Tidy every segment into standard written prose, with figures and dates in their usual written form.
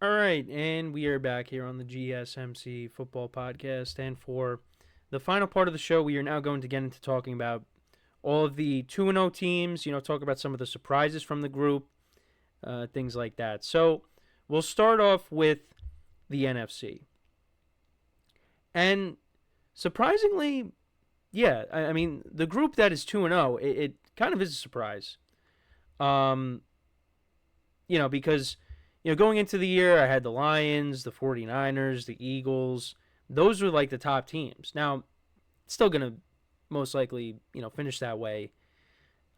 All right, and we are back here on the GSMC Football Podcast. And for the final part of the show, we are now going to get into talking about all of the 2-0 teams, talk about some of the surprises from the group, things like that. So we'll start off with the NFC. And surprisingly, yeah, I mean, the group that is 2-0, it kind of is a surprise. Because going into the year, I had the Lions, the 49ers, the Eagles. Those were like the top teams. Now, it's still going to most likely, finish that way.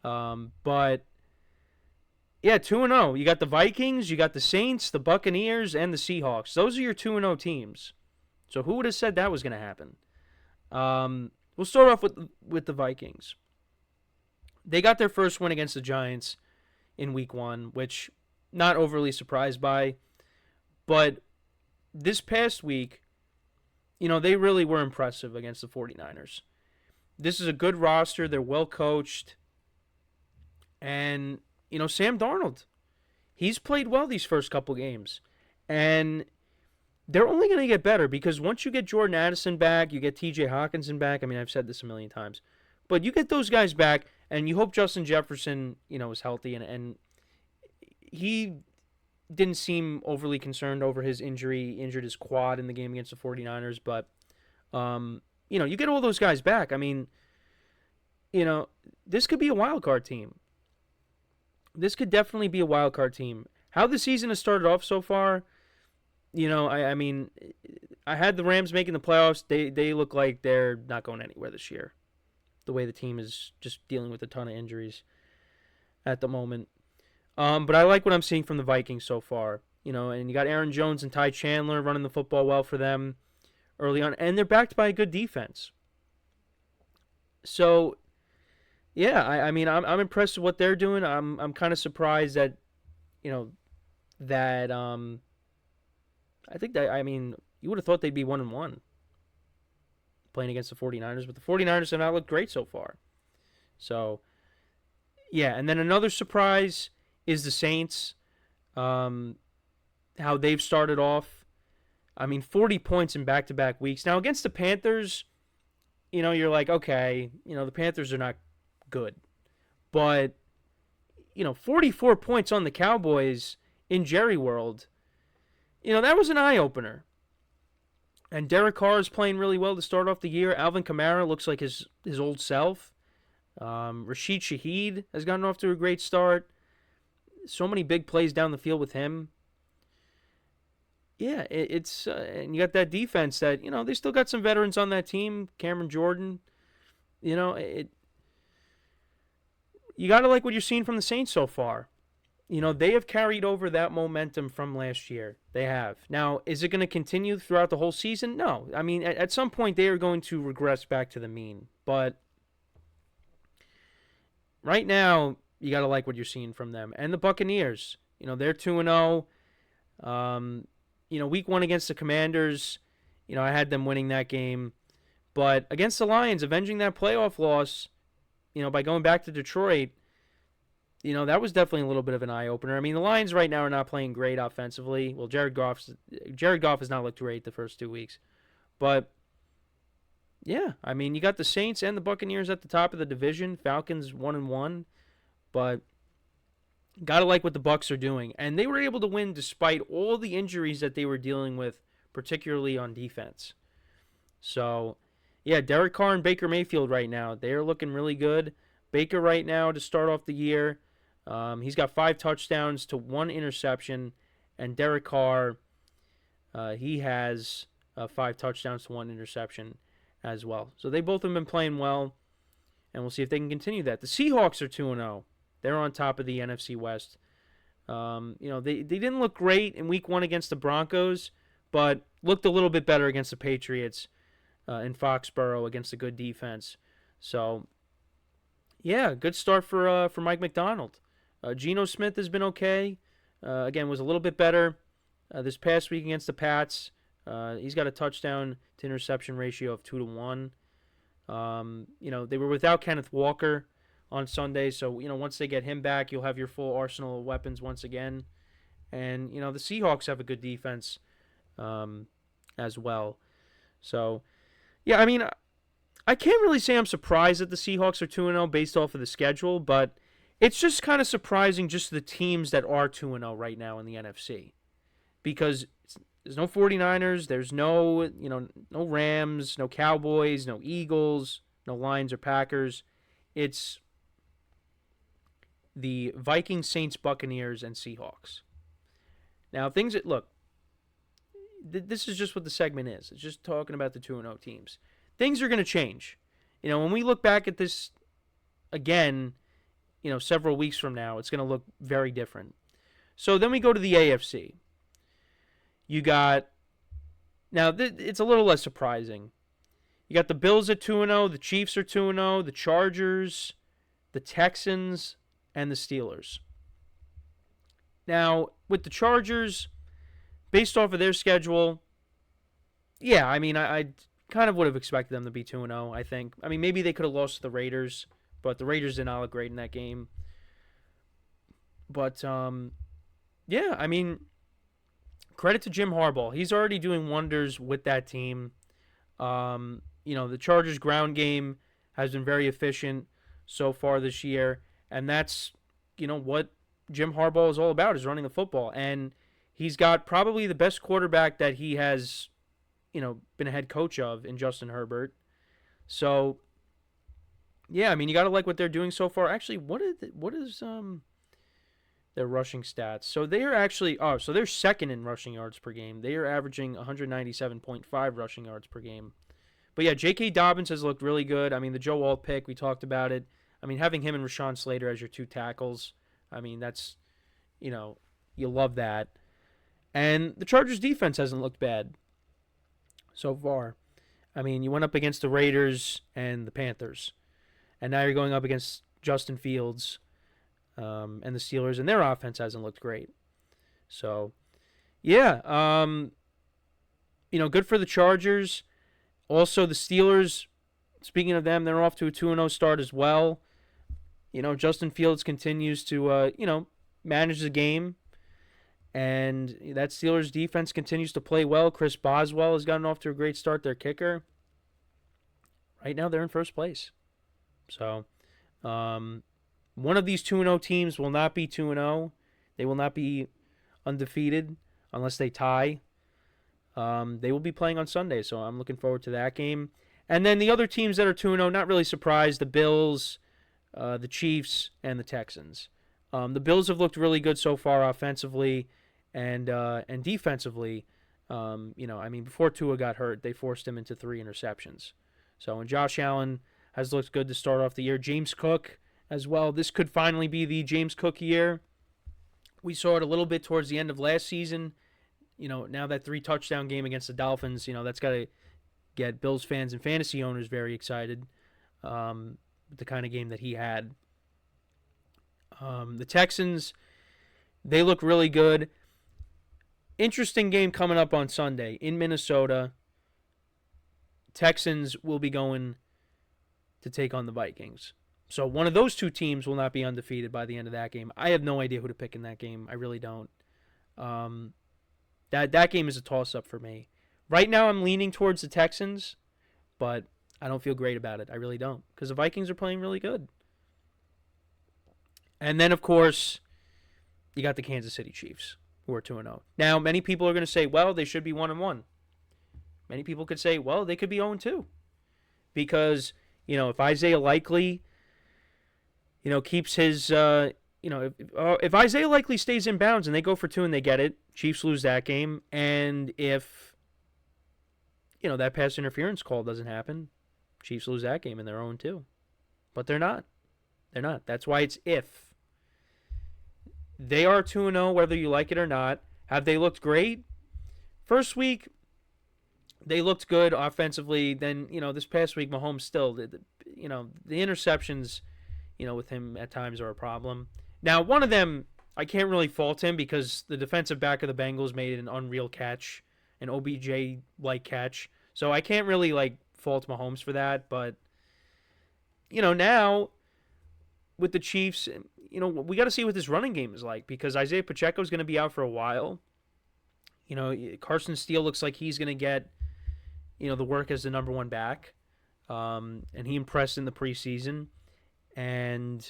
But, yeah, 2-0. You got the Vikings, you got the Saints, the Buccaneers, and the Seahawks. Those are your 2-0 teams. So who would have said that was going to happen? We'll start off with the Vikings. They got their first win against the Giants in Week 1, which not overly surprised by. But this past week, they really were impressive against the 49ers. This is a good roster. They're well coached. And, Sam Darnold, he's played well these first couple games. And they're only going to get better because once you get Jordan Addison back, you get TJ Hawkinson back. I mean, I've said this a million times. But you get those guys back, and you hope Justin Jefferson, is healthy. And he didn't seem overly concerned over his injury. He injured his quad in the game against the 49ers. But, you get all those guys back. I mean, this could be a wild card team. This could definitely be a wild card team. How the season has started off so far, I mean, I had the Rams making the playoffs. They look like they're not going anywhere this year. The way the team is just dealing with a ton of injuries at the moment. But I like what I'm seeing from the Vikings so far. And you got Aaron Jones and Ty Chandler running the football well for them early on. And they're backed by a good defense. So, yeah, I mean, I'm impressed with what they're doing. I'm kind of surprised that, I think that, I mean, you would have thought they'd be 1-1 playing against the 49ers, but the 49ers have not looked great so far. So, yeah, and then another surprise is the Saints, how they've started off. I mean, 40 points in back-to-back weeks. Now, against the Panthers, you're like, okay, the Panthers are not good. But, 44 points on the Cowboys in Jerry World, that was an eye-opener. And Derek Carr is playing really well to start off the year. Alvin Kamara looks like his old self. Rashid Shaheed has gotten off to a great start. So many big plays down the field with him. Yeah, it's and you got that defense that, they still got some veterans on that team. Cameron Jordan. You got to like what you're seeing from the Saints so far. They have carried over that momentum from last year. They have. Now, is it going to continue throughout the whole season? No. I mean, at some point, they are going to regress back to the mean. But right now, you got to like what you're seeing from them. And the Buccaneers, they're 2-0. Week 1 against the Commanders, I had them winning that game. But against the Lions, avenging that playoff loss, by going back to Detroit, that was definitely a little bit of an eye-opener. I mean, the Lions right now are not playing great offensively. Well, Jared Goff has not looked great the first 2 weeks. But, yeah, I mean, you got the Saints and the Buccaneers at the top of the division. Falcons 1-1. But got to like what the Bucs are doing. And they were able to win despite all the injuries that they were dealing with, particularly on defense. So, yeah, Derek Carr and Baker Mayfield right now, they are looking really good. Baker right now to start off the year, he's got 5 touchdowns to 1 interception. And Derek Carr, he has 5 touchdowns to 1 interception as well. So they both have been playing well, and we'll see if they can continue that. The Seahawks are 2-0. They're on top of the NFC West. They didn't look great in Week 1 against the Broncos, but looked a little bit better against the Patriots in Foxborough against a good defense. So, yeah, good start for Mike McDonald. Geno Smith has been okay. Again, was a little bit better this past week against the Pats. He's got a touchdown to interception ratio of 2-1. They were without Kenneth Walker on Sunday, so once they get him back, you'll have your full arsenal of weapons once again. And, the Seahawks have a good defense as well. So, yeah, I mean, I can't really say I'm surprised that the Seahawks are 2-0 based off of the schedule, but it's just kind of surprising just the teams that are 2-0 right now in the NFC. Because there's no 49ers, there's no Rams, no Cowboys, no Eagles, no Lions or Packers. It's the Vikings, Saints, Buccaneers, and Seahawks. Now, this is just what the segment is. It's just talking about the 2-0 teams. Things are going to change. When we look back at this again, several weeks from now, it's going to look very different. So then we go to the AFC. You got, now it's a little less surprising. You got the Bills at 2-0, the Chiefs are 2-0, the Chargers, the Texans, and the Steelers. Now, with the Chargers, based off of their schedule, yeah, I mean, I kind of would have expected them to be 2-0, I think. I mean, maybe they could have lost to the Raiders, but the Raiders did not look great in that game. But, yeah, I mean, credit to Jim Harbaugh. He's already doing wonders with that team. The Chargers' ground game has been very efficient so far this year, and that's, what Jim Harbaugh is all about, is running the football. And he's got probably the best quarterback that he has, been a head coach of in Justin Herbert. So, yeah, I mean, you got to like what they're doing so far. Actually, what is their rushing stats? So they are actually, so they're second in rushing yards per game. They are averaging 197.5 rushing yards per game. But yeah, J.K. Dobbins has looked really good. I mean, the Joe Alt pick, we talked about it. I mean, having him and Rashawn Slater as your two tackles, I mean, that's, you love that. And the Chargers defense hasn't looked bad so far. I mean, you went up against the Raiders and the Panthers. And now you're going up against Justin Fields and the Steelers, and their offense hasn't looked great. So, yeah, good for the Chargers. Also, the Steelers, speaking of them, they're off to a 2-0 start as well. Justin Fields continues to, manage the game. And that Steelers defense continues to play well. Chris Boswell has gotten off to a great start, their kicker. Right now, they're in first place. So, one of these 2-0 teams will not be 2-0. They will not be undefeated unless they tie. They will be playing on Sunday, so I'm looking forward to that game. And then the other teams that are 2-0, not really surprised, the Bills, the Chiefs, and the Texans. The Bills have looked really good so far offensively and defensively. Before Tua got hurt, they forced him into 3 interceptions. So, and Josh Allen has looked good to start off the year. James Cook as well. This could finally be the James Cook year. We saw it a little bit towards the end of last season. Now that 3-touchdown game against the Dolphins, that's got to get Bills fans and fantasy owners very excited. The kind of game that he had. The Texans, they look really good. Interesting game coming up on Sunday in Minnesota. Texans will be going to take on the Vikings. So one of those two teams will not be undefeated by the end of that game. I have no idea who to pick in that game. I really don't. That game is a toss-up for me. Right now I'm leaning towards the Texans, but I don't feel great about it. I really don't, because the Vikings are playing really good. And then, of course, you got the Kansas City Chiefs, who are 2-0. Now, many people are going to say, well, they should be 1-1. Many people could say, well, they could be 0-2. Because, if Isaiah Likely, keeps his, if Isaiah Likely stays in bounds and they go for 2 and they get it, Chiefs lose that game. And if, that pass interference call doesn't happen, Chiefs lose that game and they're 0-2. But they're not. They're not. That's why it's if. They are 2-0, whether you like it or not. Have they looked great? First week, they looked good offensively. Then, this past week, Mahomes still, the interceptions, with him at times are a problem. Now, one of them, I can't really fault him because the defensive back of the Bengals made an unreal catch, an OBJ-like catch. So I can't really, fault Mahomes for that. But, now, with the Chiefs, we got to see what this running game is like, because Isaiah Pacheco is going to be out for a while. Carson Steele looks like he's going to get, the work as the number one back. And he impressed in the preseason. And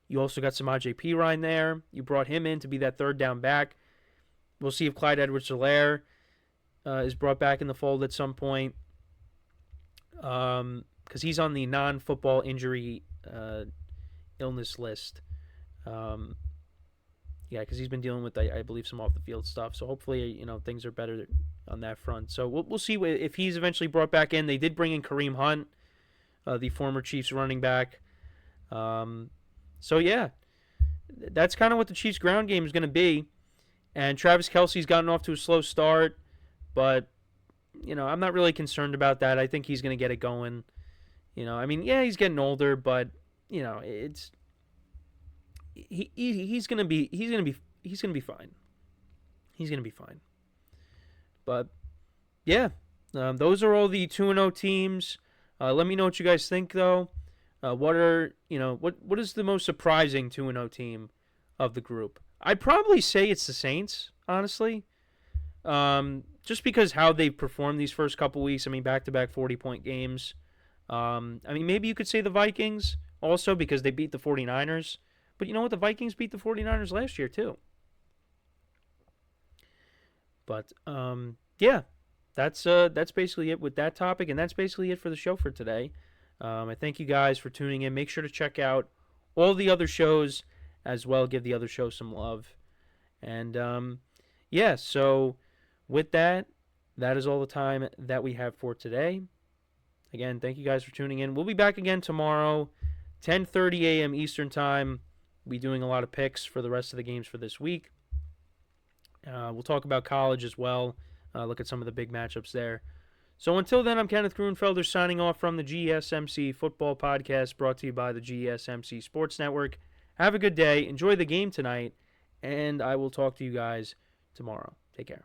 you also got Samaje Perine there. You brought him in to be that third down back. We'll see if Clyde Edwards-Helaire is brought back in the fold at some point. Because he's on the non-football injury illness list. Because he's been dealing with, I believe, some off-the-field stuff. So hopefully, things are better on that front. So we'll see if he's eventually brought back in. They did bring in Kareem Hunt, the former Chiefs running back. That's kind of what the Chiefs' ground game is going to be. And Travis Kelce's gotten off to a slow start, but, I'm not really concerned about that. I think he's going to get it going. He's getting older, but, it's he's going to be fine. He's going to be fine. But those are all the 2-0 teams. Let me know what you guys think, though. What is the most surprising 2-0 team of the group? I'd probably say it's the Saints, honestly. Just because how they've performed these first couple weeks. Back-to-back 40-point games. Maybe you could say the Vikings also, because they beat the 49ers. But you know what? The Vikings beat the 49ers last year, too. But, that's basically it with that topic, and that's basically it for the show for today. I thank you guys for tuning in. Make sure to check out all the other shows as well. Give the other shows some love. And, so with that is all the time that we have for today. Again, thank you guys for tuning in. We'll be back again tomorrow, 10:30 a.m. Eastern Time. We'll be doing a lot of picks for the rest of the games for this week. We'll talk about college as well. Look at some of the big matchups there. So until then, I'm Kenneth Grunfelder signing off from the GSMC Football Podcast, brought to you by the GSMC Sports Network. Have a good day. Enjoy the game tonight, and I will talk to you guys tomorrow. Take care.